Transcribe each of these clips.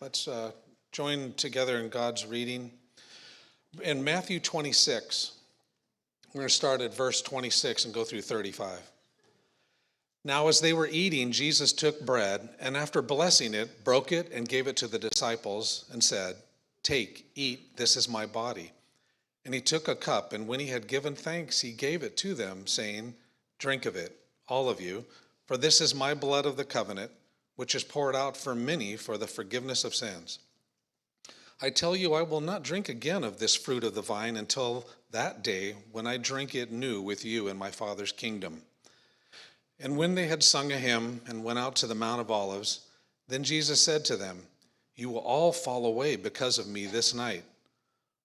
Let's join together in God's reading. In Matthew 26, we're going to start at verse 26 and go through 35. Now as they were eating, Jesus took bread, and after blessing it, broke it and gave it to the disciples and said, "Take, eat, this is my body." And he took a cup, and when he had given thanks, he gave it to them, saying, "Drink of it, all of you, for this is my blood of the covenant, which is poured out for many for the forgiveness of sins. I tell you, I will not drink again of this fruit of the vine until that day when I drink it new with you in my Father's kingdom." And when they had sung a hymn and went out to the Mount of Olives, then Jesus said to them, "You will all fall away because of me this night.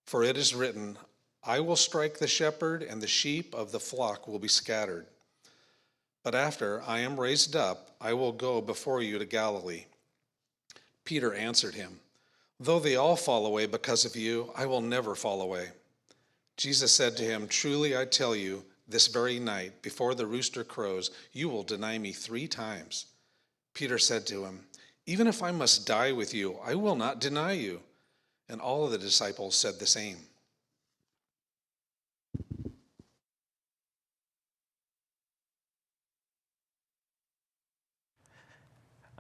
For it is written, I will strike the shepherd, and the sheep of the flock will be scattered. But after I am raised up, I will go before you to Galilee." Peter answered him, "Though they all fall away because of you, I will never fall away." Jesus said to him, "Truly I tell you, this very night, before the rooster crows, you will deny me 3 times. Peter said to him, "Even if I must die with you, I will not deny you." And all of the disciples said the same.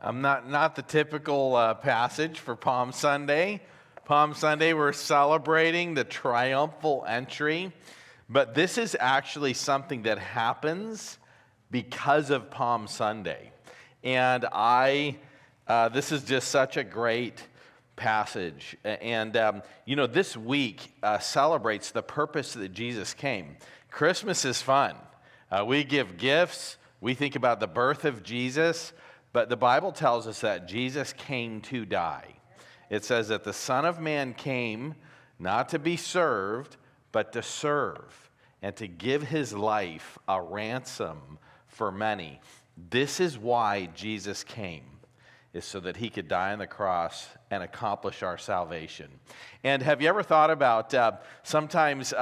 Not the typical passage for Palm Sunday. Palm Sunday, we're celebrating the triumphal entry, but this is actually something that happens because of Palm Sunday. And this is just such a great passage. And, this week celebrates the purpose that Jesus came. Christmas is fun. We give gifts. We think about the birth of Jesus. But the Bible tells us that Jesus came to die. It says that the Son of Man came not to be served, but to serve and to give his life a ransom for many. This is why Jesus came, is so that he could die on the cross and accomplish our salvation. And have you ever thought about sometimes,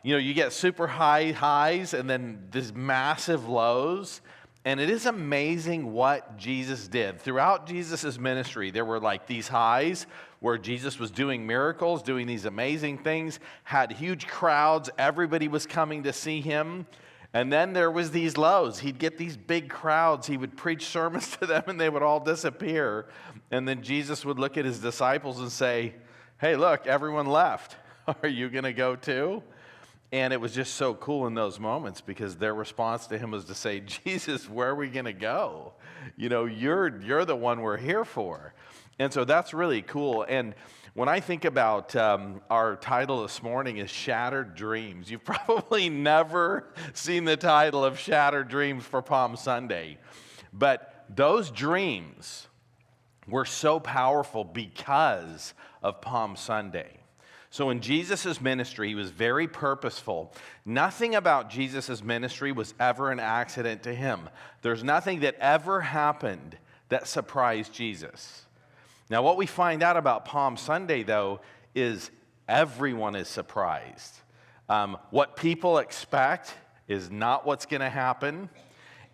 you get super high highs and then these massive lows? And it is amazing what Jesus did. Throughout Jesus' ministry, there were like these highs where Jesus was doing miracles, doing these amazing things, had huge crowds, everybody was coming to see him. And then there was these lows. He'd get these big crowds, he would preach sermons to them, and they would all disappear. And then Jesus would look at his disciples and say, "Hey, look, everyone left. Are you going to go too?" And it was just so cool in those moments because their response to him was to say, "Jesus, where are we going to go? You're the one we're here for." And so that's really cool. And when I think about our title this morning is Shattered Dreams, you've probably never seen the title of Shattered Dreams for Palm Sunday. But those dreams were so powerful because of Palm Sunday. So in Jesus' ministry, he was very purposeful. Nothing about Jesus' ministry was ever an accident to him. There's nothing that ever happened that surprised Jesus. Now, what we find out about Palm Sunday, though, is everyone is surprised. What people expect is not what's going to happen.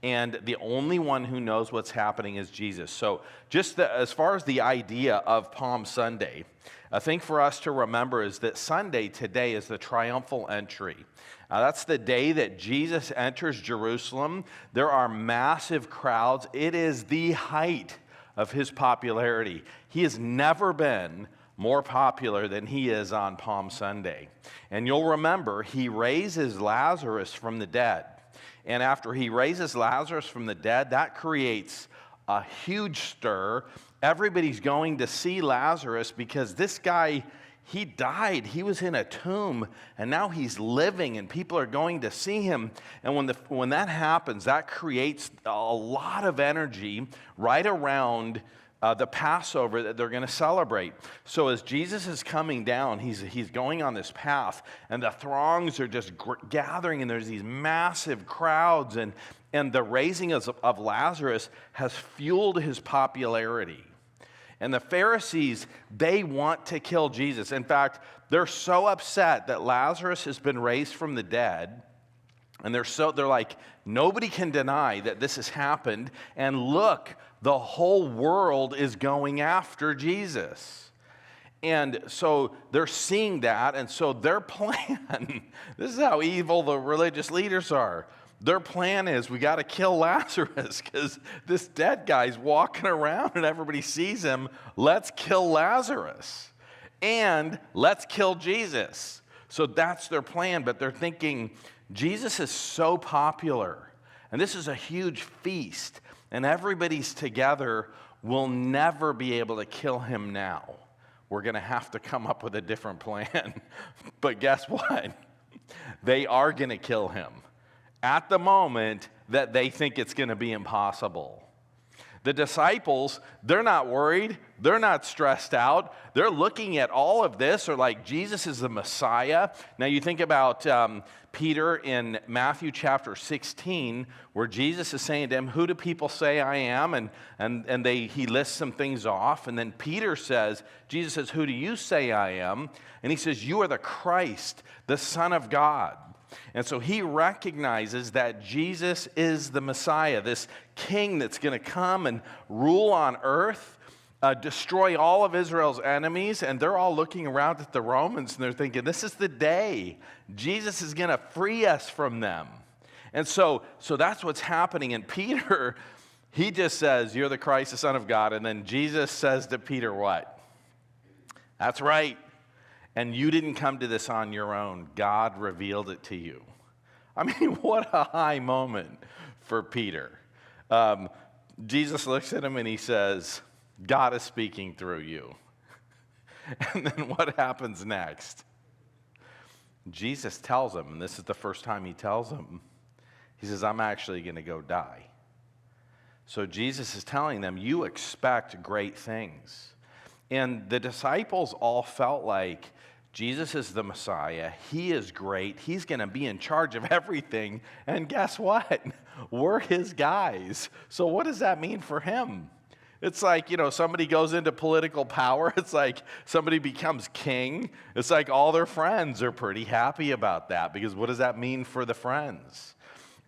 And the only one who knows what's happening is Jesus. So just as far as the idea of Palm Sunday, a thing for us to remember is that Sunday today is the triumphal entry. That's the day that Jesus enters Jerusalem. There are massive crowds. It is the height of his popularity. He has never been more popular than he is on Palm Sunday. And you'll remember, he raises Lazarus from the dead. And after he raises Lazarus from the dead, that creates a huge stir. Everybody's going to see Lazarus because this guy, he died. He was in a tomb, and now he's living, and people are going to see him. And when that happens, that creates a lot of energy right around the Passover that they're going to celebrate. So as Jesus is coming down, he's going on this path, and the throngs are just gathering, and there's these massive crowds, and the raising of Lazarus has fueled his popularity. And the Pharisees, they want to kill Jesus. In fact, they're so upset that Lazarus has been raised from the dead And they're like, nobody can deny that this has happened. And look, the whole world is going after Jesus. And so they're seeing that. And so their plan, this is how evil the religious leaders are. Their plan is, we got to kill Lazarus because this dead guy's walking around and everybody sees him. Let's kill Lazarus. And let's kill Jesus. So that's their plan. But they're thinking, Jesus is so popular, and this is a huge feast, and everybody's together. We'll never be able to kill him now. We're going to have to come up with a different plan. But guess what? They are going to kill him at the moment that they think it's going to be impossible. The disciples, they're not worried. They're not stressed out. They're looking at all of this. They're like, Jesus is the Messiah. Now you think about Peter in Matthew chapter 16, where Jesus is saying to him, who do people say I am? And he lists some things off. And then Peter says, Jesus says, who do you say I am? And he says, you are the Christ, the Son of God. And so he recognizes that Jesus is the Messiah, this king that's going to come and rule on earth, destroy all of Israel's enemies. And they're all looking around at the Romans and they're thinking, this is the day. Jesus is going to free us from them. And so that's what's happening. And Peter, he just says, you're the Christ, the Son of God. And then Jesus says to Peter, what? That's right. And you didn't come to this on your own. God revealed it to you. I mean, what a high moment for Peter. Jesus looks at him and he says, God is speaking through you. And then what happens next? Jesus tells him, and this is the first time he tells him, he says, I'm actually going to go die. So Jesus is telling them, you expect great things. And the disciples all felt like Jesus is the Messiah. He is great. He's going to be in charge of everything. And guess what? We're his guys. So what does that mean for him? It's like, somebody goes into political power. It's like somebody becomes king. It's like all their friends are pretty happy about that because what does that mean for the friends?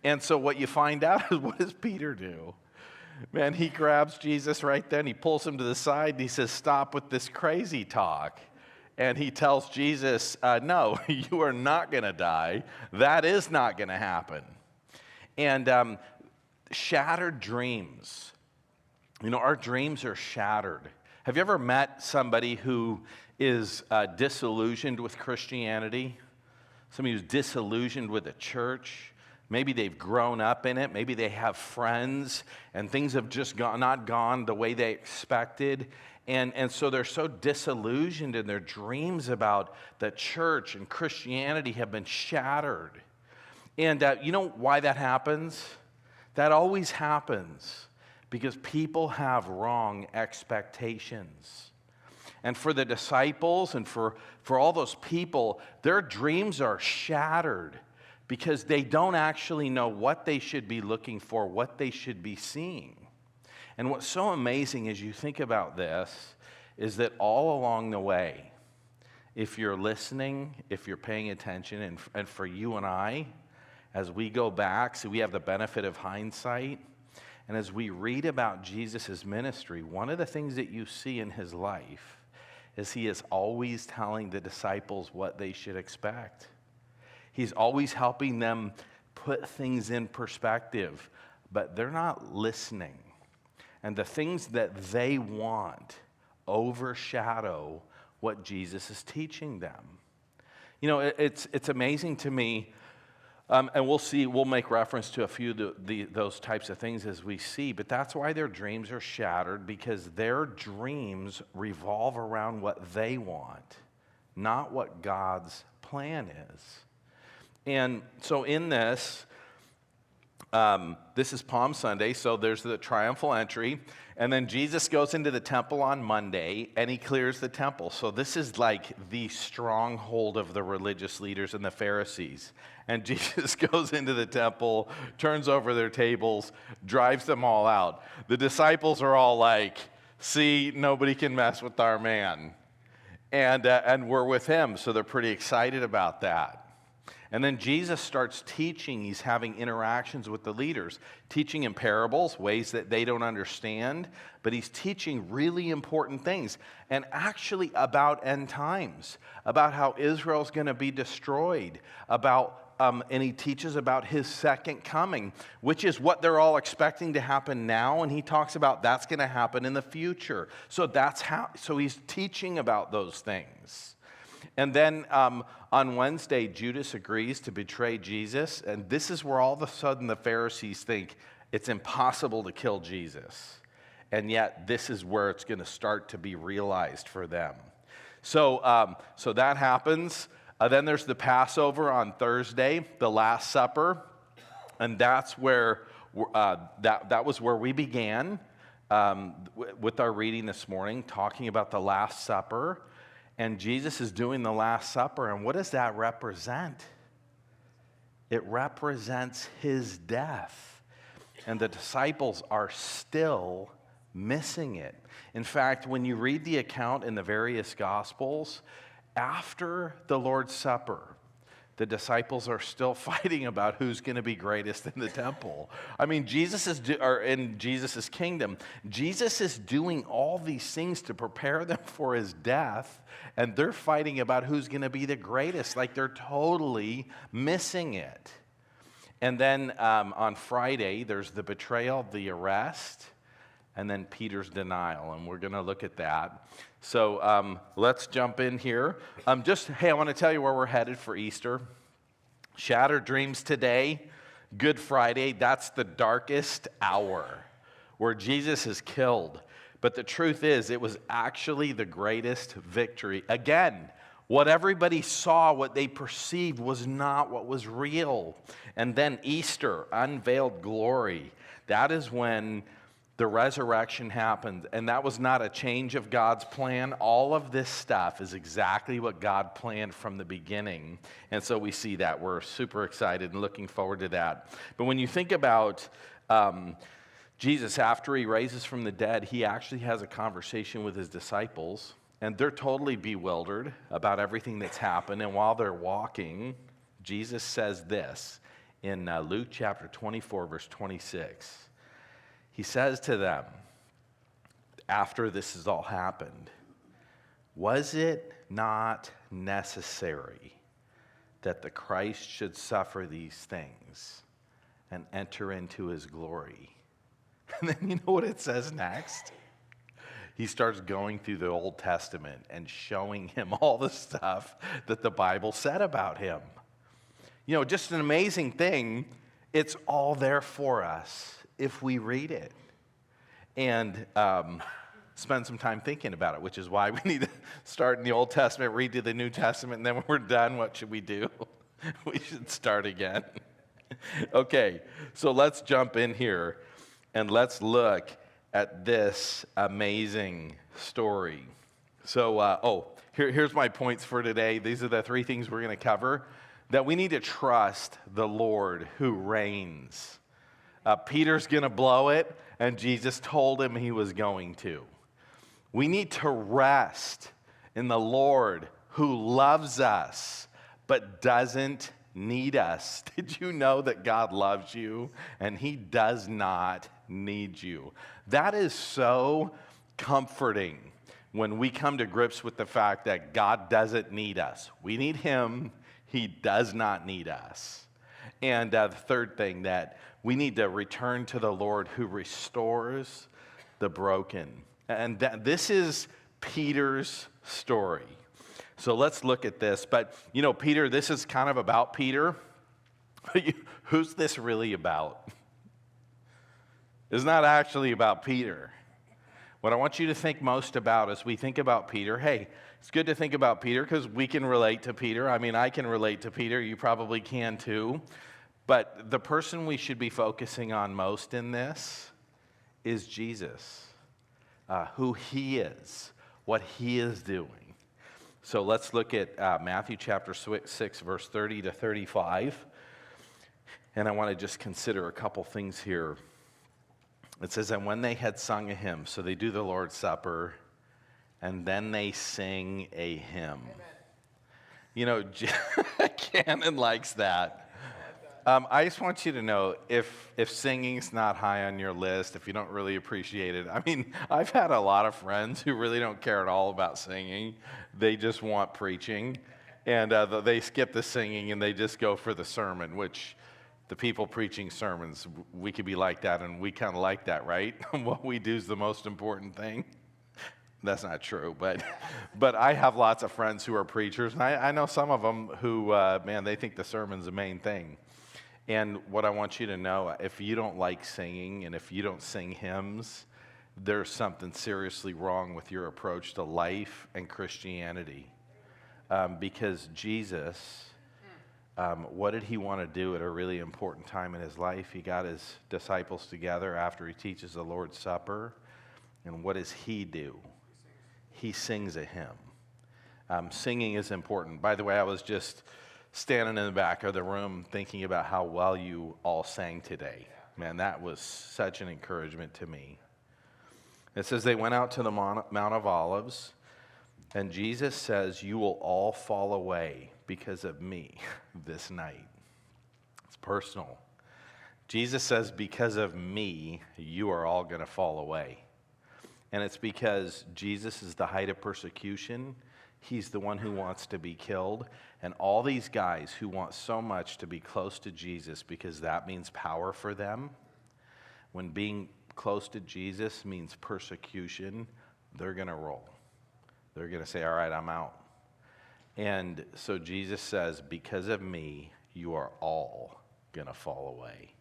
And so what you find out is, what does Peter do? Man, he grabs Jesus right then. He pulls him to the side and he says, stop with this crazy talk. And he tells Jesus, no, you are not going to die. That is not going to happen. And shattered dreams. Our dreams are shattered. Have you ever met somebody who is disillusioned with Christianity? Somebody who's disillusioned with the church? Maybe they've grown up in it. Maybe they have friends and things have just not gone the way they expected. And so they're so disillusioned and their dreams about the church and Christianity have been shattered. And you know why that happens? That always happens because people have wrong expectations. And for the disciples and for all those people, their dreams are shattered because they don't actually know what they should be looking for, what they should be seeing. And what's so amazing as you think about this is that all along the way, if you're listening, if you're paying attention, and for you and I, as we go back, so we have the benefit of hindsight, and as we read about Jesus' ministry, one of the things that you see in his life is he is always telling the disciples what they should expect. He's always helping them put things in perspective, but they're not listening. And the things that they want overshadow what Jesus is teaching them. It's amazing to me, and we'll make reference to a few of those types of things as we see, but that's why their dreams are shattered, because their dreams revolve around what they want, not what God's plan is. And so in this is Palm Sunday, so there's the triumphal entry, and then Jesus goes into the temple on Monday, and he clears the temple. So this is like the stronghold of the religious leaders and the Pharisees. And Jesus goes into the temple, turns over their tables, drives them all out. The disciples are all like, see, nobody can mess with our man. And we're with him, so they're pretty excited about that. And then Jesus starts teaching. He's having interactions with the leaders, teaching in parables, ways that they don't understand, but he's teaching really important things, and actually about end times, about how Israel's going to be destroyed, and he teaches about his second coming, which is what they're all expecting to happen now, and he talks about that's going to happen in the future. So he's teaching about those things. And then on Wednesday, Judas agrees to betray Jesus. And this is where all of a sudden the Pharisees think it's impossible to kill Jesus. And yet this is where it's going to start to be realized for them. So that happens. Then there's the Passover on Thursday, the Last Supper. And that's where that was where we began with our reading this morning, talking about the Last Supper. And Jesus is doing the Last Supper, and what does that represent? It represents his death, and the disciples are still missing it. In fact, when you read the account in the various Gospels, after the Lord's Supper, the disciples are still fighting about who's going to be greatest in the temple. I mean, in Jesus' kingdom, Jesus is doing all these things to prepare them for his death, and they're fighting about who's going to be the greatest. Like, they're totally missing it. And then on Friday, there's the betrayal, the arrest, and then Peter's denial, and we're going to look at that. So let's jump in here. I want to tell you where we're headed for Easter. Shattered dreams today, Good Friday, that's the darkest hour where Jesus is killed. But the truth is, it was actually the greatest victory. Again, what everybody saw, what they perceived, was not what was real. And then Easter, unveiled glory. That is when the resurrection happened, and that was not a change of God's plan. All of this stuff is exactly what God planned from the beginning, and so we see that. We're super excited and looking forward to that. But when you think about Jesus, after he raises from the dead, he actually has a conversation with his disciples, and they're totally bewildered about everything that's happened. And while they're walking, Jesus says this in Luke chapter 24, verse 26. He says to them, after this has all happened, was it not necessary that the Christ should suffer these things and enter into his glory? And then you know what it says next? He starts going through the Old Testament and showing him all the stuff that the Bible said about him. You know, just an amazing thing. It's all there for us if we read it and spend some time thinking about it, which is why we need to start in the Old Testament, read to the New Testament, and then when we're done, what should we do? We should start again. Okay, so let's jump in here and let's look at this amazing story. So, here's my points for today. These are the three things we're going to cover. That we need to trust the Lord who reigns. Peter's going to blow it, and Jesus told him he was going to. We need to rest in the Lord who loves us but doesn't need us. Did you know that God loves you and he does not need you? That is so comforting when we come to grips with the fact that God doesn't need us. We need him. He does not need us. And the third thing, that we need to return to the Lord who restores the broken. And this is Peter's story. So let's look at this. But, you know, Peter, this is kind of about Peter. Who's this really about? It's not actually about Peter. What I want you to think most about as we think about Peter, hey, it's good to think about Peter because we can relate to Peter. I mean, I can relate to Peter. You probably can too. But the person we should be focusing on most in this is Jesus, who he is, what he is doing. So let's look at Matthew chapter 6, verse 30 to 35. And I want to just consider a couple things here. It says, and when they had sung a hymn, so they do the Lord's Supper, and then they sing a hymn. Amen. Cannon likes that. I just want you to know, if singing's not high on your list, if you don't really appreciate it, I mean, I've had a lot of friends who really don't care at all about singing. They just want preaching, and they skip the singing and they just go for the sermon, which the people preaching sermons, we could be like that, and we kind of like that, right? What we do is the most important thing. That's not true, but I have lots of friends who are preachers, and I know some of them who, they think the sermon's the main thing. And what I want you to know, if you don't like singing and if you don't sing hymns, there's something seriously wrong with your approach to life and Christianity. Because Jesus, what did he want to do at a really important time in his life? He got his disciples together after he teaches the Lord's Supper. And what does he do? He sings a hymn. Singing is important. By the way, I was just standing in the back of the room thinking about how well you all sang today. Man, that was such an encouragement to me. It says they went out to the Mount of Olives, and Jesus says, "You will all fall away because of me this night." It's personal. Jesus says, because of me, you are all going to fall away. And it's because Jesus is the height of persecution. He's the one who wants to be killed. And all these guys who want so much to be close to Jesus because that means power for them, when being close to Jesus means persecution, they're going to roll. They're going to say, all right, I'm out. And so Jesus says, because of me, you are all going to fall away.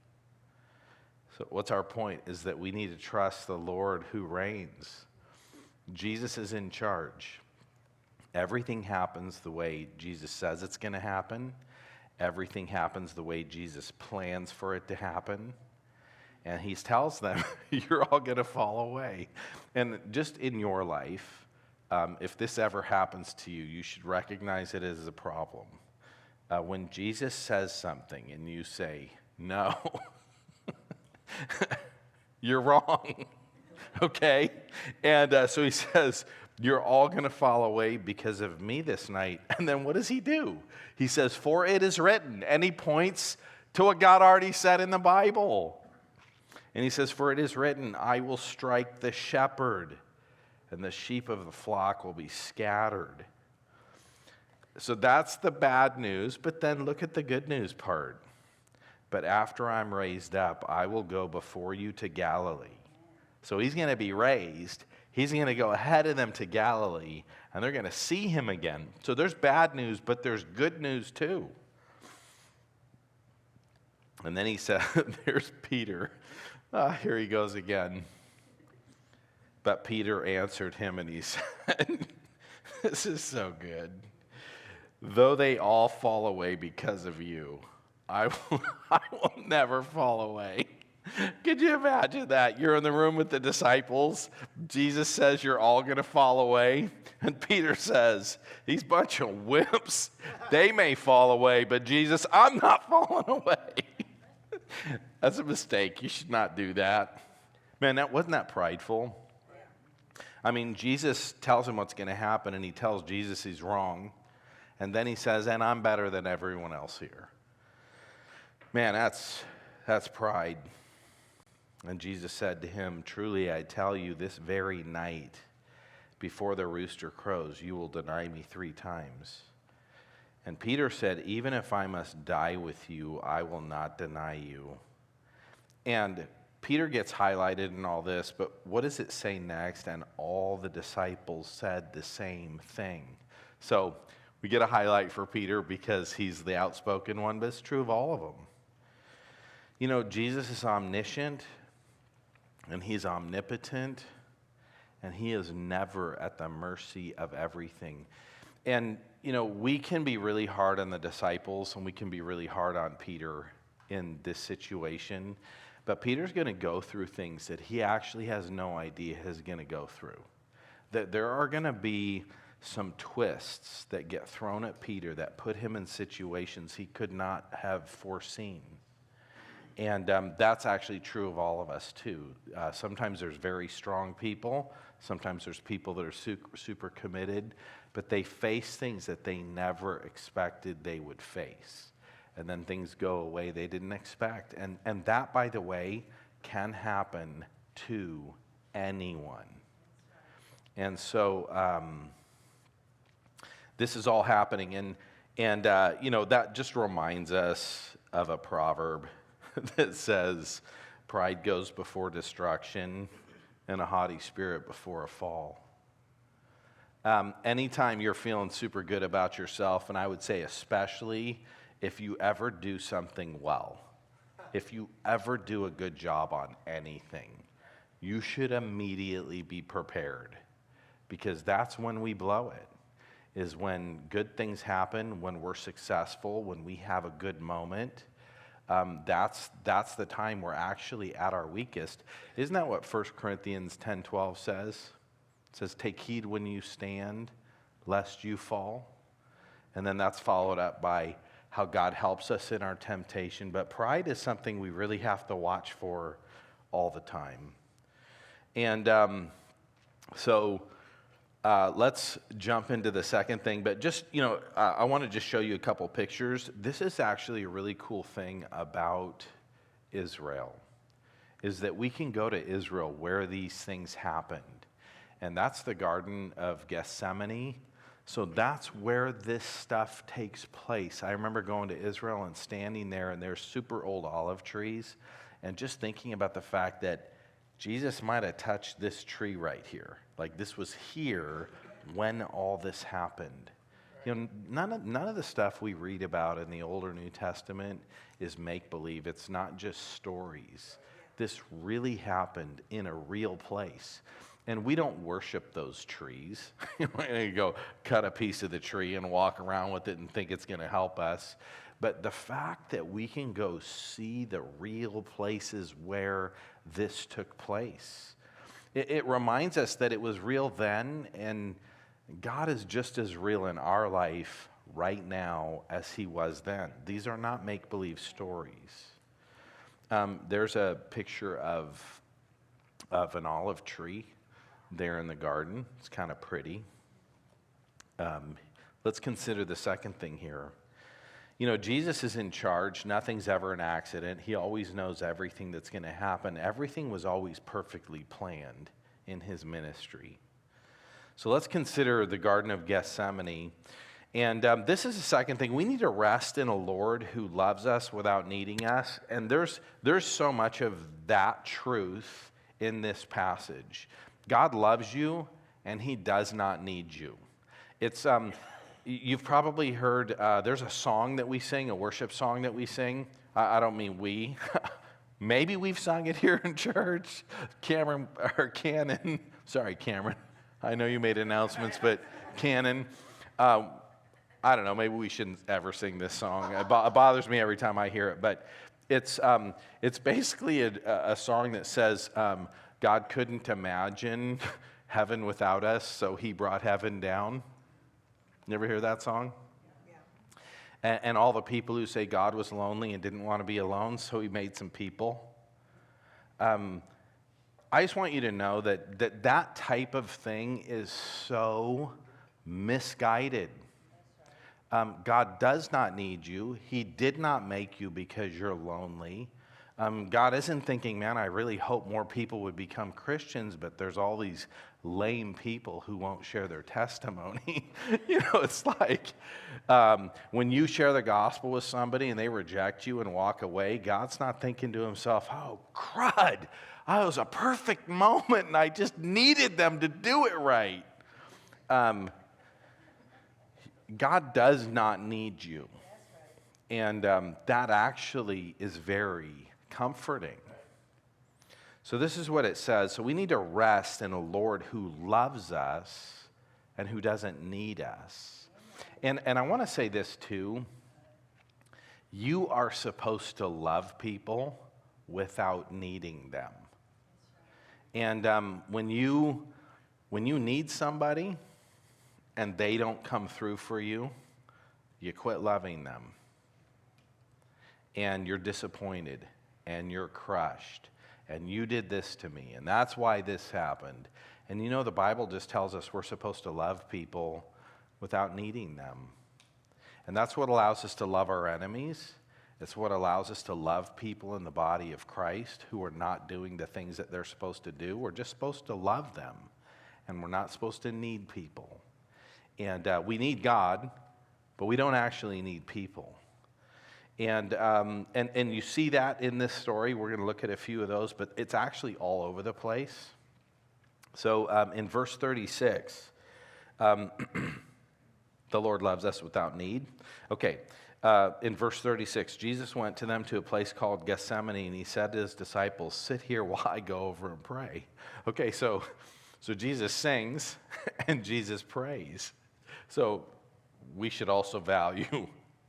So what's our point is that we need to trust the Lord who reigns. Jesus is in charge. Everything happens the way Jesus says it's going to happen. Everything happens the way Jesus plans for it to happen. And he tells them, you're all going to fall away. And just in your life, if this ever happens to you, you should recognize it as a problem. When Jesus says something and you say, no, you're wrong, okay? And so he says, you're all going to fall away because of me this night. And then what does he do? He says, for it is written. And he points to what God already said in the Bible. And he says, for it is written, I will strike the shepherd, and the sheep of the flock will be scattered. So that's the bad news, but then look at the good news part. But after I'm raised up, I will go before you to Galilee. So he's going to be raised. He's going to go ahead of them to Galilee, and they're going to see him again. So there's bad news, but there's good news too. And then he said, there's Peter. Here he goes again. But Peter answered him, and he said, this is so good. Though they all fall away because of you, I will never fall away. Could you imagine that? You're in the room with the disciples. Jesus says you're all going to fall away. And Peter says, these bunch of wimps, they may fall away, but Jesus, I'm not falling away. That's a mistake. You should not do that. Man, wasn't that prideful? I mean, Jesus tells him what's going to happen, and he tells Jesus he's wrong. And then he says, and I'm better than everyone else here. Man, that's pride. And Jesus said to him, truly I tell you, this very night, before the rooster crows, you will deny me 3 times. And Peter said, even if I must die with you, I will not deny you. And Peter gets highlighted in all this, but what does it say next? And all the disciples said the same thing. So we get a highlight for Peter because he's the outspoken one, but it's true of all of them. You know, Jesus is omniscient, and he's omnipotent, and he is never at the mercy of everything. And, you know, we can be really hard on the disciples, and we can be really hard on Peter in this situation. But Peter's going to go through things that he actually has no idea he's going to go through. That there are going to be some twists that get thrown at Peter that put him in situations he could not have foreseen. And that's actually true of all of us, too. Sometimes there's very strong people Sometimes there's people that are super committed, but they face things that they never expected they would face. And then things go away they didn't expect. And that, by the way, can happen to anyone. And so this is all happening. And that just reminds us of a proverb that says, pride goes before destruction and a haughty spirit before a fall. Anytime you're feeling super good about yourself, and I would say especially if you ever do something well, if you ever do a good job on anything, you should immediately be prepared, because that's when we blow it, is when good things happen, when we're successful, when we have a good moment. That's the time we're actually at our weakest. Isn't that what 1 Corinthians 10:12 says? It says, take heed when you stand, lest you fall. And then that's followed up by how God helps us in our temptation. But pride is something we really have to watch for all the time. And let's jump into the second thing. But just, I want to just show you a couple pictures. This is actually a really cool thing about Israel, is that we can go to Israel where these things happened. And that's the Garden of Gethsemane. So that's where this stuff takes place. I remember going to Israel and standing there, and there's super old olive trees, and just thinking about the fact that Jesus might have touched this tree right here. Like, this was here when all this happened. None of the stuff we read about in the Old or New Testament is make-believe. It's not just stories. This really happened in a real place. And we don't worship those trees. You go cut a piece of the tree and walk around with it and think it's going to help us. But the fact that we can go see the real places where this took place, it reminds us that it was real then, and God is just as real in our life right now as he was then. These are not make-believe stories. There's a picture of an olive tree there in the garden. It's kind of pretty. Let's consider the second thing here. Jesus is in charge. Nothing's ever an accident. He always knows everything that's going to happen. Everything was always perfectly planned in his ministry. So let's consider the Garden of Gethsemane. And this is the second thing. We need to rest in a Lord who loves us without needing us. And there's so much of that truth in this passage. God loves you, and he does not need you. It's you've probably heard, there's a song that we sing, a worship song that we sing. I don't mean we. Maybe we've sung it here in church. Cameron, sorry, Cameron. I know you made announcements, but Cannon, I don't know, maybe we shouldn't ever sing this song. It bothers me every time I hear it, but it's basically a song that says, God couldn't imagine heaven without us, so he brought heaven down. You ever hear that song? Yeah. And all the people who say God was lonely and didn't want to be alone, so he made some people. I just want you to know that type of thing is so misguided. God does not need you. He did not make you because you're lonely. God isn't thinking, man, I really hope more people would become Christians, but there's all these lame people who won't share their testimony. It's like when you share the gospel with somebody and they reject you and walk away, God's not thinking to himself, oh, crud, that was a perfect moment and I just needed them to do it right. God does not need you. And that actually is very comforting. So this is what it says. So we need to rest in a Lord who loves us and who doesn't need us. And I want to say this too. You are supposed to love people without needing them. And when you need somebody and they don't come through for you, you quit loving them. And you're disappointed. And you're crushed, and you did this to me, and that's why this happened, And you know, the Bible just tells us we're supposed to love people without needing them. And that's what allows us to love our enemies. It's what allows us to love people in the body of Christ who are not doing the things that they're supposed to do. We're just supposed to love them, and we're not supposed to need people. And we need God, but we don't actually need people. And you see that in this story. We're going to look at a few of those, but it's actually all over the place. So in verse 36, the Lord loves us without need. Okay, in verse 36, Jesus went to them to a place called Gethsemane, and he said to his disciples, "Sit here while I go over and pray." Okay, so Jesus sings and Jesus prays. So we should also value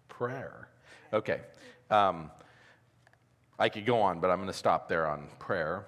prayer. Okay, I could go on, but I'm going to stop there on prayer.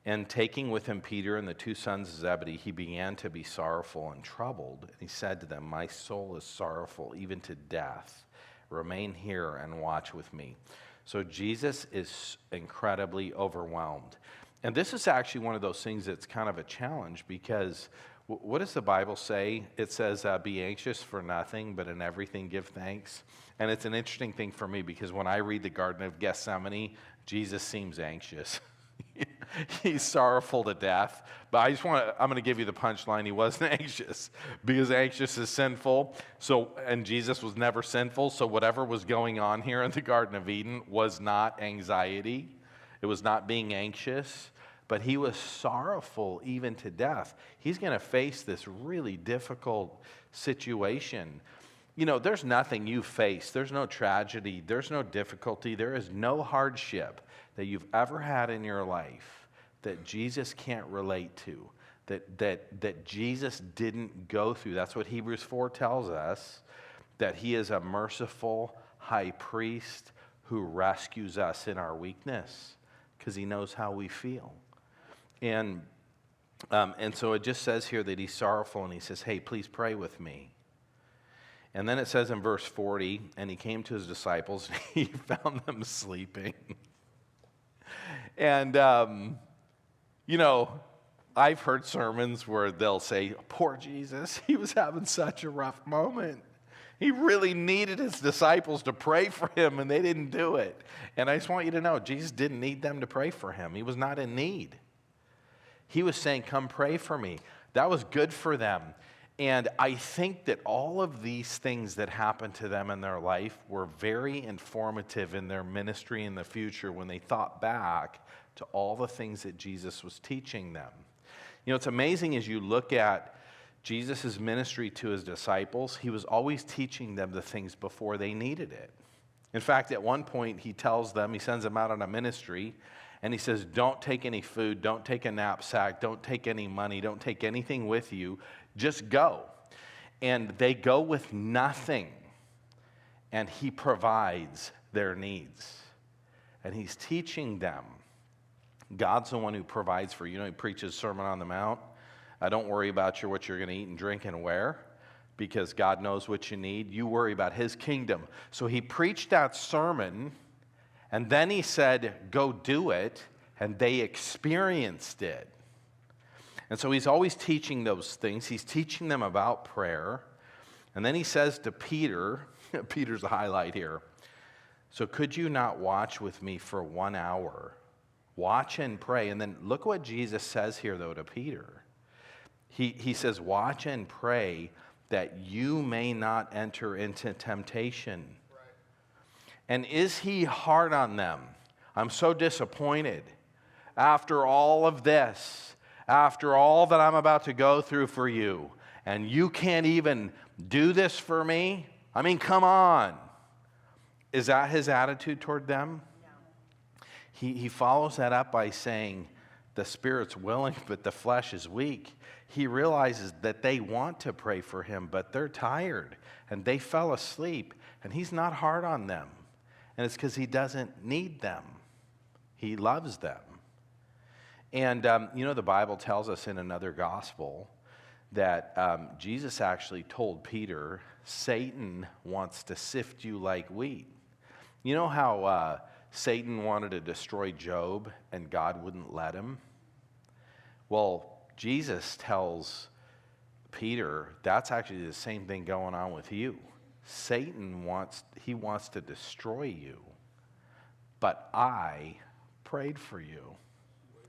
And taking with him Peter and the two sons of Zebedee, he began to be sorrowful and troubled. And he said to them, "My soul is sorrowful, even to death. Remain here and watch with me." So Jesus is incredibly overwhelmed. And this is actually one of those things that's kind of a challenge, because what does the Bible say? It says, be anxious for nothing, but in everything give thanks. And it's an interesting thing for me, because when I read the Garden of Gethsemane, Jesus seems anxious. He's sorrowful to death. But I'm going to give you the punchline. He wasn't anxious, because anxious is sinful. And Jesus was never sinful. So whatever was going on here in the Garden of Eden was not anxiety. It was not being anxious. But he was sorrowful even to death. He's going to face this really difficult situation. You know, there's nothing you face. There's no tragedy. There's no difficulty. There is no hardship that you've ever had in your life that Jesus can't relate to, that Jesus didn't go through. That's what Hebrews 4 tells us, that he is a merciful high priest who rescues us in our weakness, because he knows how we feel. And so it just says here that he's sorrowful, and he says, "Hey, please pray with me." And then it says in verse 40, and he came to his disciples, and he found them sleeping. And, you know, I've heard sermons where they'll say, "Poor Jesus, he was having such a rough moment. He really needed his disciples to pray for him, and they didn't do it." And I just want you to know, Jesus didn't need them to pray for him. He was not in need. He was saying, "Come pray for me." That was good for them. And I think that all of these things that happened to them in their life were very informative in their ministry in the future, when they thought back to all the things that Jesus was teaching them. You know, it's amazing as you look at Jesus' ministry to his disciples, he was always teaching them the things before they needed it. In fact, at one point, he tells them, he sends them out on a ministry, and he says, "Don't take any food, don't take a knapsack, don't take any money, don't take anything with you, just go." And they go with nothing, and he provides their needs. And he's teaching them. God's the one who provides for you. You know, he preaches Sermon on the Mount. Don't worry about what you're going to eat and drink and wear, because God knows what you need. You worry about his kingdom. So he preached that sermon, and then he said, "Go do it," and they experienced it. And so he's always teaching those things. He's teaching them about prayer. And then he says to Peter, Peter's the highlight here, "So could you not watch with me for 1 hour? Watch and pray." And then look what Jesus says here, though, to Peter. He says, "Watch and pray that you may not enter into temptation." Right. And is he hard on them? "I'm so disappointed. After all of this, after all that I'm about to go through for you, and you can't even do this for me? I mean, come on." Is that his attitude toward them? No. He follows that up by saying, the spirit's willing, but the flesh is weak. He realizes that they want to pray for him, but they're tired, and they fell asleep, and he's not hard on them. And it's because he doesn't need them. He loves them. And, you know, the Bible tells us in another gospel that Jesus actually told Peter, "Satan wants to sift you like wheat." You know how Satan wanted to destroy Job and God wouldn't let him? Well, Jesus tells Peter, that's actually the same thing going on with you. Satan wants to destroy you, but I prayed for you.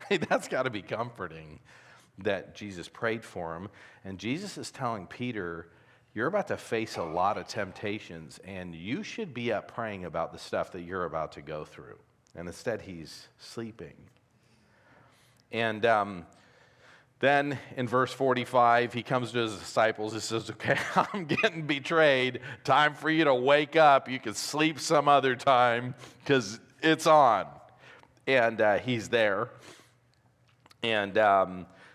Hey, that's got to be comforting that Jesus prayed for him. And Jesus is telling Peter, you're about to face a lot of temptations, and you should be up praying about the stuff that you're about to go through. And instead, he's sleeping. And then in verse 45, he comes to his disciples. He says, okay, I'm getting betrayed. Time for you to wake up. You can sleep some other time because it's on. And he's there. And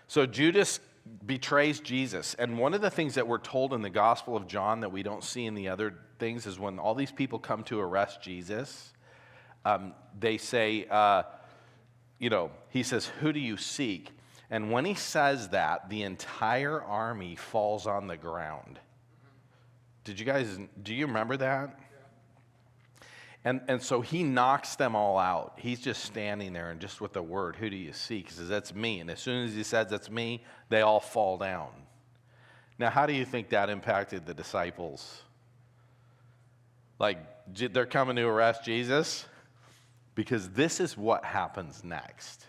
so Judas betrays Jesus. And one of the things that we're told in the Gospel of John that we don't see in the other things is when all these people come to arrest Jesus, they say, he says, who do you seek? And when he says that, the entire army falls on the ground. Do you remember that? And so he knocks them all out. He's just standing there and just with the word, who do you seek? He says, that's me. And as soon as he says, that's me, they all fall down. Now, how do you think that impacted the disciples? Like, they're coming to arrest Jesus? Because this is what happens next.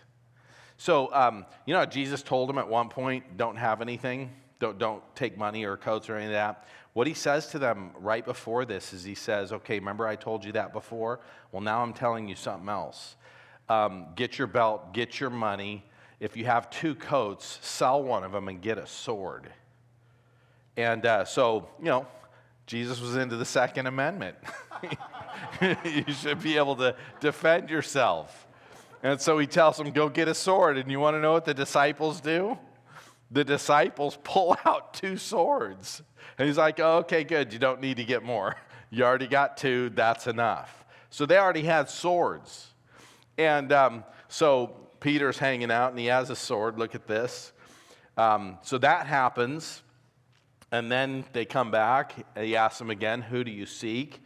So, Jesus told them at one point, don't have anything. Don't take money or coats or any of that. What he says to them right before this is he says, okay, remember I told you that before? Well, now I'm telling you something else. Get your belt, get your money. If you have 2 coats, sell one of them and get a sword. And Jesus was into the Second Amendment. You should be able to defend yourself. And so he tells them, go get a sword. And you want to know what the disciples do? The disciples pull out 2 swords. And he's like, oh, okay, good. You don't need to get more. You already got 2. That's enough. So they already had swords. And so Peter's hanging out, and he has a sword. Look at this. So that happens. And then they come back. He asks them again, who do you seek?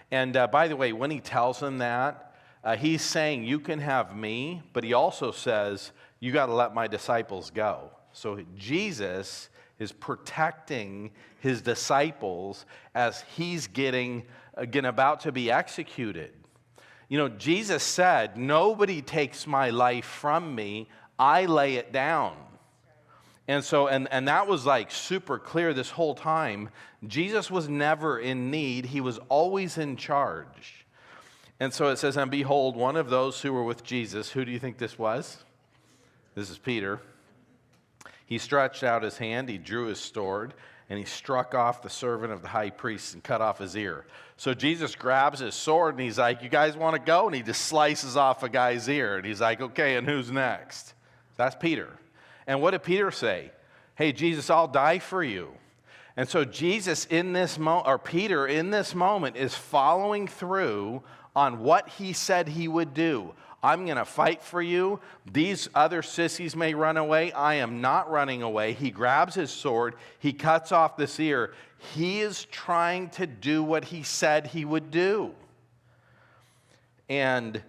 And by the way, when he tells them that, he's saying, you can have me. But he also says, you got to let my disciples go. So Jesus is protecting his disciples as he's about to be executed. Jesus said, nobody takes my life from me. I lay it down. And so, and that was like super clear this whole time. Jesus was never in need. He was always in charge. And so it says, and behold, one of those who were with Jesus, who do you think this was? This is Peter. He stretched out his hand, he drew his sword, and he struck off the servant of the high priest and cut off his ear. So Jesus grabs his sword and he's like, you guys want to go? And he just slices off a guy's ear. And he's like, okay, and who's next? That's Peter. And what did Peter say? Hey, Jesus, I'll die for you. And so Jesus Peter in this moment is following through on what he said he would do. I'm going to fight for you. These other sissies may run away. I am not running away. He grabs his sword. He cuts off this ear. He is trying to do what he said he would do. And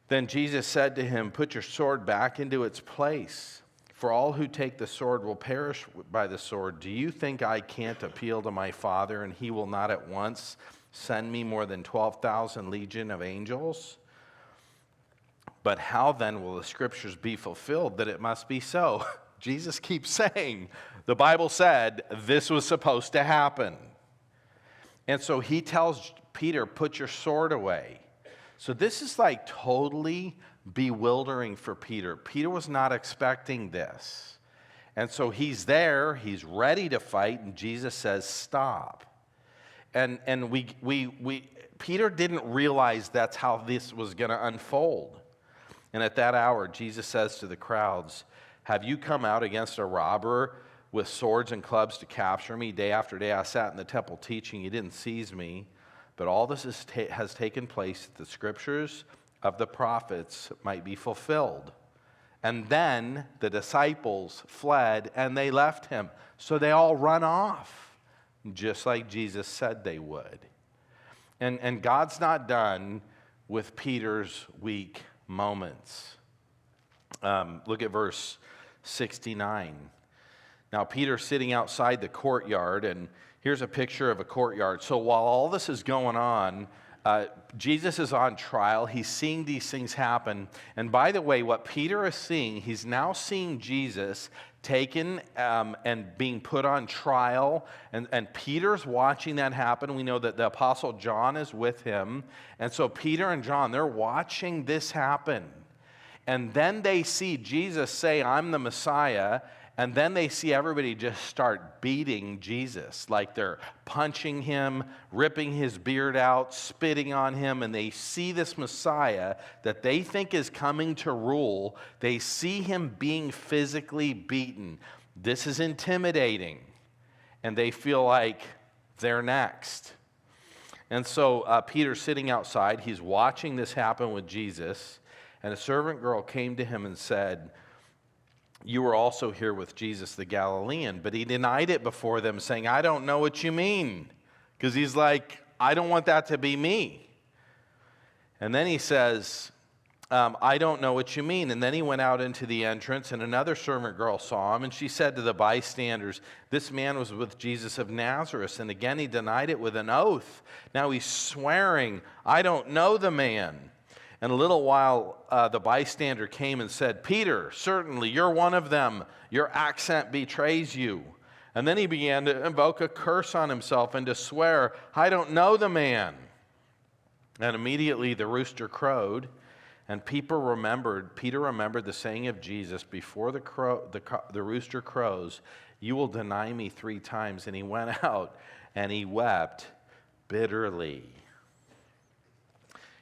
then Jesus said to him, put your sword back into its place. For all who take the sword will perish by the sword. Do you think I can't appeal to my Father, and he will not at once send me more than 12,000 legion of angels? But how then will the scriptures be fulfilled that it must be so? Jesus keeps saying, the Bible said this was supposed to happen. And so he tells Peter, put your sword away. So this is like totally bewildering for Peter. Peter was not expecting this. And so he's there, he's ready to fight, and Jesus says, stop. And Peter didn't realize that's how this was going to unfold. And at that hour, Jesus says to the crowds, have you come out against a robber with swords and clubs to capture me? Day after day I sat in the temple teaching. You didn't seize me. But all this has taken place that the scriptures of the prophets might be fulfilled. And then the disciples fled and they left him. So they all run off, just like Jesus said they would. And God's not done with Peter's weak moments. Look at verse 69. Now, Peter's sitting outside the courtyard, and here's a picture of a courtyard. So while all this is going on, Jesus is on trial. He's seeing these things happen. And by the way, what Peter is seeing, he's now seeing Jesus taken and being put on trial. And Peter's watching that happen. We know that the Apostle John is with him. And so Peter and John, they're watching this happen. And then they see Jesus say, I'm the Messiah. And then they see everybody just start beating Jesus, like they're punching him, ripping his beard out, spitting on him, and they see this Messiah that they think is coming to rule. They see him being physically beaten. This is intimidating, and they feel like they're next. And so Peter's sitting outside. He's watching this happen with Jesus, and a servant girl came to him and said, you were also here with Jesus the Galilean. But he denied it before them, saying, I don't know what you mean. Because he's like, I don't want that to be me. And then he says, I don't know what you mean. And then he went out into the entrance, and another servant girl saw him, and she said to the bystanders, this man was with Jesus of Nazareth. And again he denied it with an oath. Now he's swearing, I don't know the man. And a little while, the bystander came and said, Peter, certainly you're one of them. Your accent betrays you. And then he began to invoke a curse on himself and to swear, I don't know the man. And immediately the rooster crowed, and Peter remembered the saying of Jesus, before the rooster crows, you will deny me 3 times. And he went out and he wept bitterly.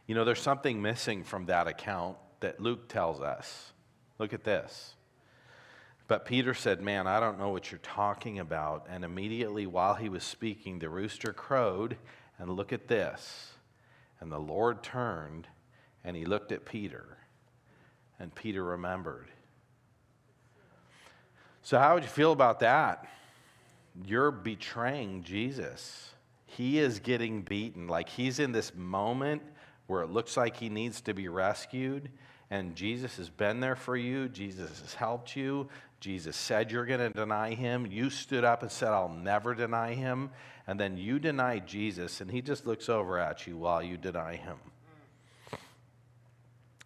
You know, there's something missing from that account that Luke tells us. Look at this. But Peter said, man, I don't know what you're talking about. And immediately while he was speaking, the rooster crowed. And look at this. And the Lord turned and he looked at Peter. And Peter remembered. So how would you feel about that? You're betraying Jesus. He is getting beaten. Like he's in this moment where it looks like he needs to be rescued, and Jesus has been there for you. Jesus has helped you. Jesus said you're going to deny him. You stood up and said, I'll never deny him. And then you denied Jesus, and he just looks over at you while you deny him.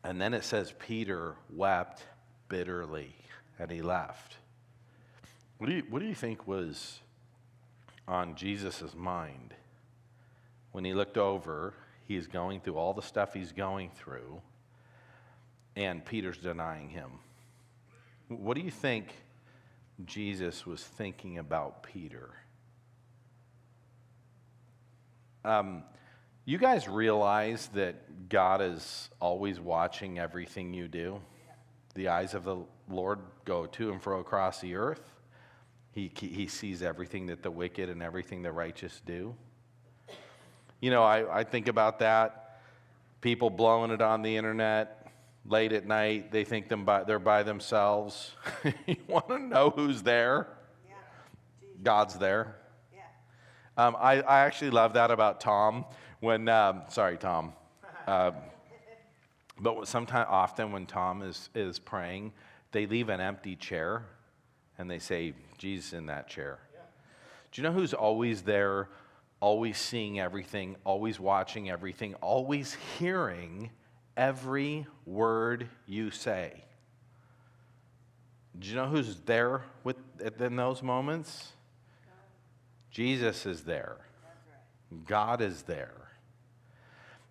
And then it says Peter wept bitterly, and he left. What do you think was on Jesus' mind when he looked over? He's going through all the stuff he's going through, and Peter's denying him. What do you think Jesus was thinking about Peter? You guys realize that God is always watching everything you do? The eyes of the Lord go to and fro across the earth. He sees everything that the wicked and everything the righteous do. You know, I think about that. People blowing it on the internet late at night. They think they're by themselves. You want to know who's there? Yeah. God's there. Yeah. I actually love that about Tom. Sorry, Tom. But often when Tom is praying, they leave an empty chair, and they say, Jesus in that chair. Yeah. Do you know who's always there? Always seeing everything, always watching everything, always hearing every word you say. Do you know who's there in those moments? Jesus is there. God is there.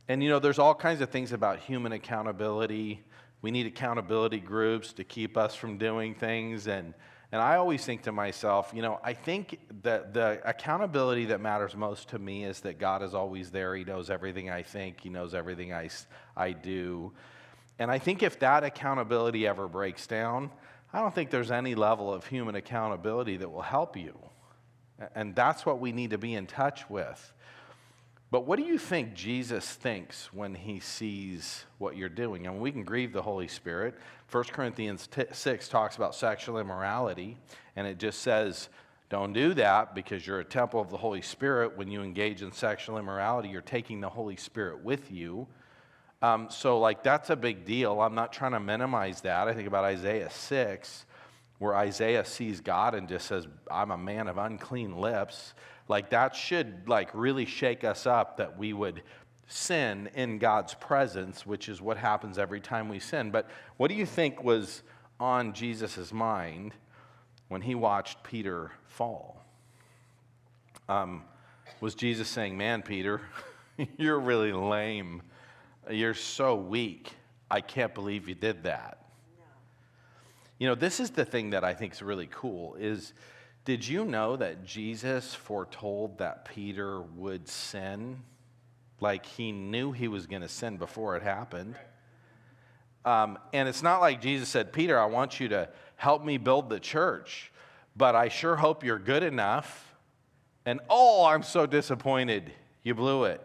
And you know, there's all kinds of things about human accountability. We need accountability groups to keep us from doing things. And I always think to myself, you know, I think that the accountability that matters most to me is that God is always there. He knows everything I think. He knows everything I do. And I think if that accountability ever breaks down, I don't think there's any level of human accountability that will help you. And that's what we need to be in touch with. But what do you think Jesus thinks when he sees what you're doing? And we can grieve the Holy Spirit. 1 Corinthians 6 talks about sexual immorality, and it just says, don't do that because you're a temple of the Holy Spirit. When you engage in sexual immorality, you're taking the Holy Spirit with you. So that's a big deal. I'm not trying to minimize that. I think about Isaiah 6, where Isaiah sees God and just says, I'm a man of unclean lips. Like that should like really shake us up that we would sin in God's presence, which is what happens every time we sin. But what do you think was on Jesus' mind when he watched Peter fall? Was Jesus saying, man, Peter, you're really lame. You're so weak. I can't believe you did that. No. You know, this is the thing that I think is really cool is, did you know that Jesus foretold that Peter would sin? Like he knew he was going to sin before it happened. And it's not like Jesus said, Peter, I want you to help me build the church, but I sure hope you're good enough. And oh, I'm so disappointed. You blew it.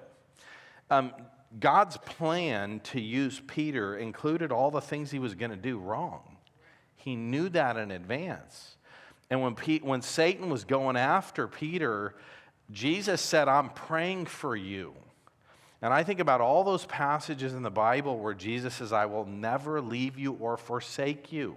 God's plan to use Peter included all the things he was going to do wrong. He knew that in advance. And when Satan was going after Peter, Jesus said, I'm praying for you. And I think about all those passages in the Bible where Jesus says, I will never leave you or forsake you.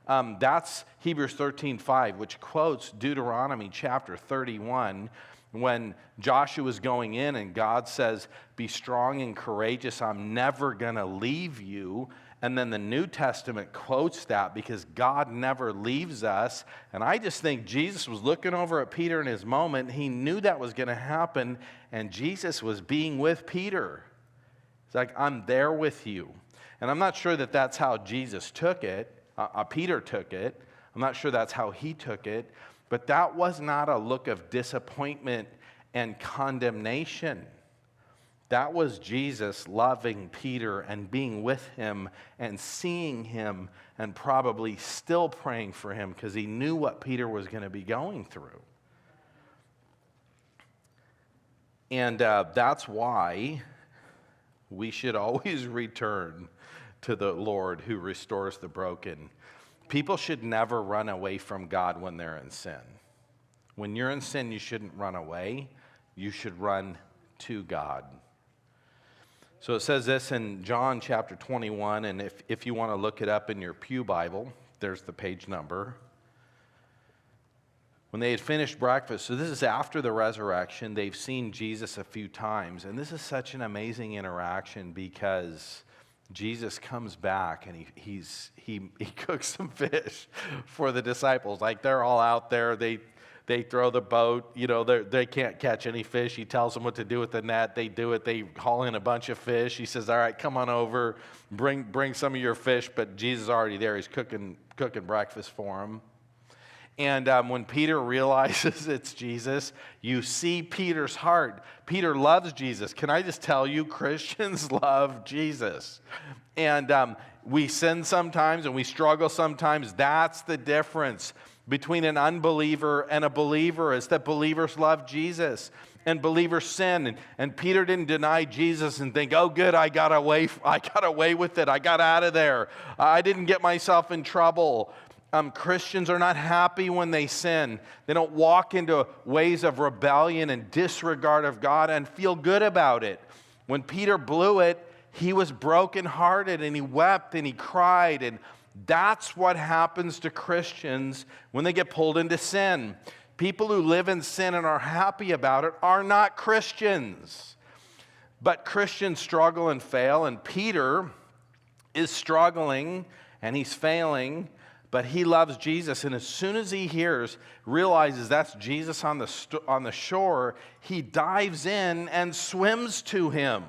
That's Hebrews 13:5, which quotes Deuteronomy chapter 31, when Joshua is going in and God says, be strong and courageous, I'm never going to leave you. And then the New Testament quotes that because God never leaves us. And I just think Jesus was looking over at Peter in his moment. He knew that was going to happen, and Jesus was being with Peter. It's like, I'm there with you. And I'm not sure that that's how Jesus took it. Peter took it. I'm not sure that's how he took it. But that was not a look of disappointment and condemnation. That was Jesus loving Peter and being with him and seeing him and probably still praying for him because he knew what Peter was going to be going through. And that's why we should always return to the Lord who restores the broken. People should never run away from God when they're in sin. When you're in sin, you shouldn't run away. You should run to God. So it says this in John chapter 21, and if you want to look it up in your pew Bible, there's the page number. When they had finished breakfast, so this is after the resurrection, they've seen Jesus a few times, and this is such an amazing interaction because Jesus comes back and he cooks some fish for the disciples. Like they're all out there, they throw the boat, you know, they can't catch any fish. He tells them what to do with the net. They do it. They haul in a bunch of fish. He says, all right, come on over, bring some of your fish. But Jesus is already there. He's cooking breakfast for them. And when Peter realizes it's Jesus, you see Peter's heart. Peter loves Jesus. Can I just tell you, Christians love Jesus. And we sin sometimes and we struggle sometimes. That's the difference between an unbeliever and a believer, is that believers love Jesus and believers sin. And Peter didn't deny Jesus and think, oh good, I got away with it. I got out of there. I didn't get myself in trouble. Christians are not happy when they sin. They don't walk into ways of rebellion and disregard of God and feel good about it. When Peter blew it, he was brokenhearted and he wept and he cried. And that's what happens to Christians when they get pulled into sin. People who live in sin and are happy about it are not Christians. But Christians struggle and fail, and Peter is struggling and he's failing. But he loves Jesus, and as soon as he realizes that's Jesus on the shore, he dives in and swims to him.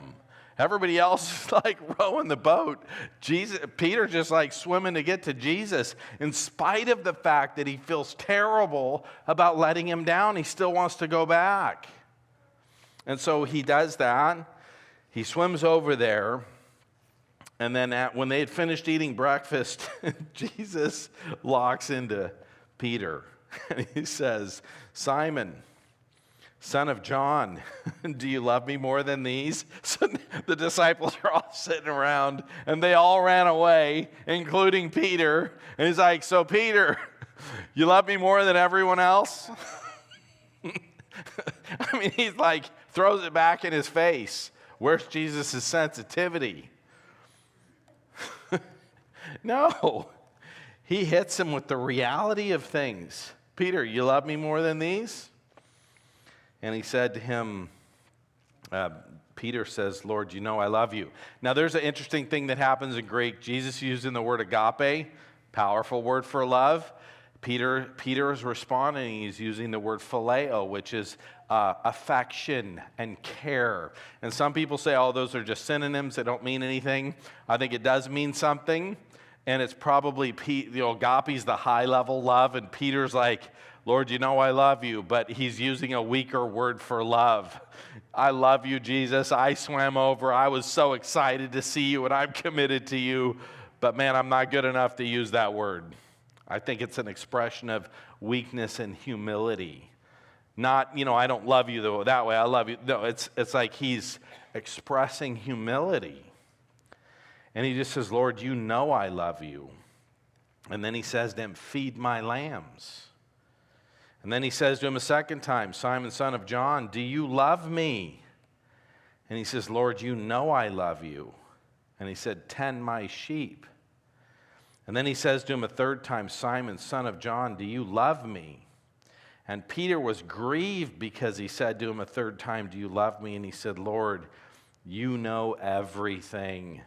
Everybody else is like rowing the boat. Peter just like swimming to get to Jesus. In spite of the fact that he feels terrible about letting him down, he still wants to go back. And so he does that. He swims over there. And then when they had finished eating breakfast, Jesus locks into Peter. And he says, Simon, son of John, do you love me more than these? So the disciples are all sitting around, and they all ran away, including Peter. And he's like, so Peter, you love me more than everyone else? I mean, he's like, throws it back in his face. Where's Jesus' sensitivity? No, he hits him with the reality of things. Peter, you love me more than these? And he said to him, Peter says, Lord, you know I love you. Now, there's an interesting thing that happens in Greek. Jesus using the word agape, powerful word for love. Peter is responding. He's using the word phileo, which is affection and care. And some people say, oh, those are just synonyms that don't mean anything. I think it does mean something. And it's probably, agape's the high-level love, and Peter's like, Lord, you know I love you, but he's using a weaker word for love. I love you, Jesus. I swam over. I was so excited to see you, and I'm committed to you. But man, I'm not good enough to use that word. I think it's an expression of weakness and humility. Not, I don't love you though, that way. I love you. No, it's like he's expressing humility. And he just says, Lord, you know I love you. And then he says to him, feed my lambs. And then he says to him a second time, Simon, son of John, do you love me? And he says, Lord, you know I love you. And he said, tend my sheep. And then he says to him a third time, Simon, son of John, do you love me? And Peter was grieved because he said to him a third time, do you love me? And he said, Lord, you know everything.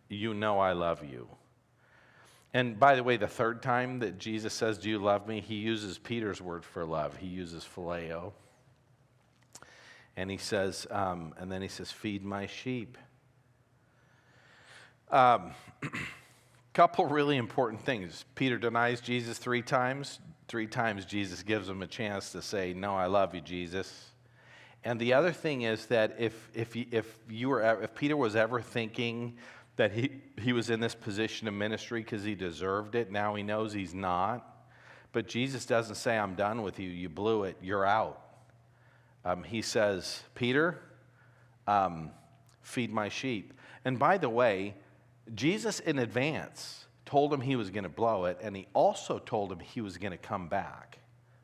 You know I love you. And by the way, the third time that Jesus says, do you love me? He uses Peter's word for love. He uses phileo. And he says, and then he says, feed my sheep. Couple really important things. Peter denies Jesus 3 times. 3 times Jesus gives him a chance to say, no, I love you, Jesus. And the other thing is that if Peter was ever thinking that he was in this position of ministry because he deserved it, now he knows he's not. But Jesus doesn't say, I'm done with you. You blew it. You're out. He says, Peter, feed my sheep. And by the way, Jesus in advance told him he was going to blow it, and he also told him he was going to come back,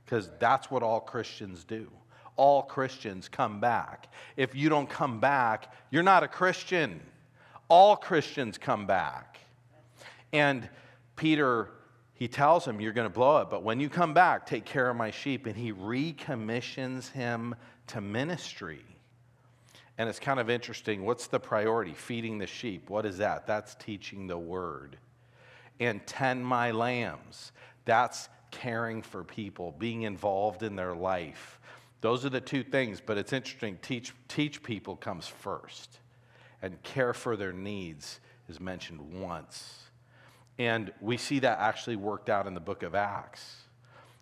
because that's what all Christians do. All Christians come back. If you don't come back, you're not a Christian. All Christians come back. And Peter, he tells him, you're going to blow it, but when you come back, take care of my sheep. And he recommissions him to ministry. And it's kind of interesting. What's the priority? Feeding the sheep. What is that? That's teaching the word. And tend my lambs. That's caring for people, being involved in their life. Those are the 2 things, but it's interesting. Teach people comes first. And care for their needs is mentioned once. And we see that actually worked out in the book of Acts.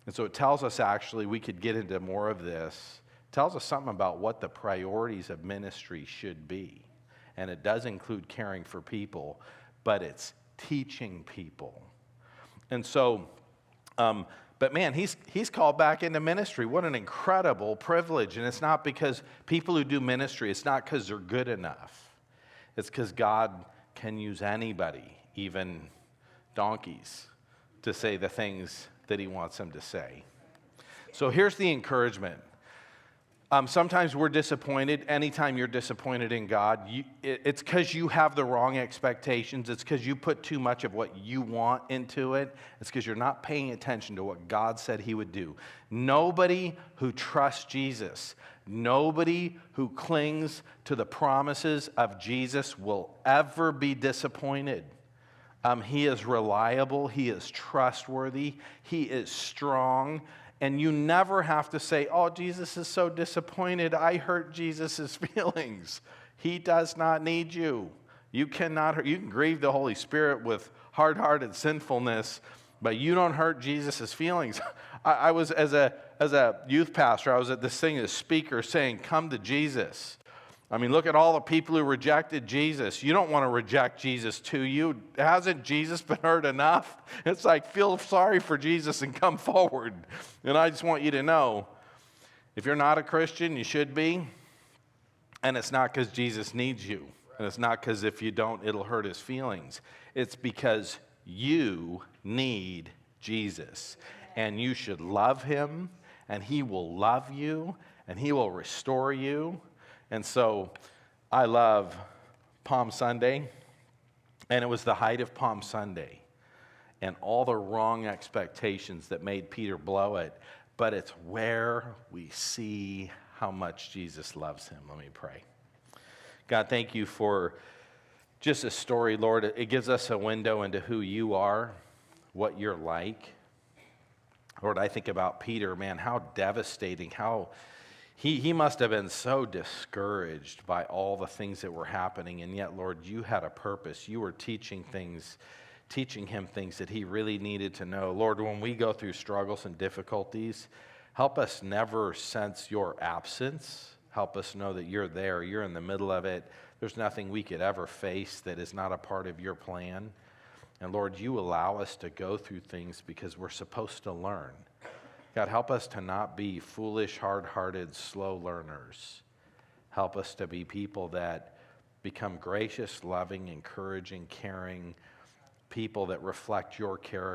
And so it tells us, actually, we could get into more of this. It tells us something about what the priorities of ministry should be. And it does include caring for people, but it's teaching people. And so, but man, he's called back into ministry. What an incredible privilege. And it's not because people who do ministry, it's not because they're good enough. It's because God can use anybody, even donkeys, to say the things that he wants them to say. So here's the encouragement. Sometimes we're disappointed. Anytime you're disappointed in God, it's because you have the wrong expectations. It's because you put too much of what you want into it. It's because you're not paying attention to what God said he would do. Nobody who trusts Jesus, nobody who clings to the promises of Jesus will ever be disappointed. He is reliable. He is trustworthy. He is strong. And you never have to say, oh, Jesus is so disappointed. I hurt Jesus' feelings. He does not need you. You cannot hurt. You can grieve the Holy Spirit with hard-hearted sinfulness, but you don't hurt Jesus' feelings. I was, as a youth pastor, I was at this thing as speaker saying, come to Jesus. I mean, look at all the people who rejected Jesus. You don't want to reject Jesus to you. Hasn't Jesus been hurt enough? It's like, feel sorry for Jesus and come forward. And I just want you to know, if you're not a Christian, you should be. And it's not because Jesus needs you. And it's not because if you don't, it'll hurt his feelings. It's because you need Jesus. And you should love him, and he will love you, and he will restore you. And so I love Palm Sunday, and it was the height of Palm Sunday and all the wrong expectations that made Peter blow it, but it's where we see how much Jesus loves him. Let me pray. God, thank you for just a story, Lord. It gives us a window into who you are, what you're like. Lord, I think about Peter, man, how devastating, how he must have been so discouraged by all the things that were happening, and yet, Lord, you had a purpose. You were teaching him things that he really needed to know. Lord, when we go through struggles and difficulties, help us never sense your absence. Help us know that you're there, you're in the middle of it. There's nothing we could ever face that is not a part of your plan. And Lord, you allow us to go through things because we're supposed to learn. God, help us to not be foolish, hard-hearted, slow learners. Help us to be people that become gracious, loving, encouraging, caring, people that reflect your character.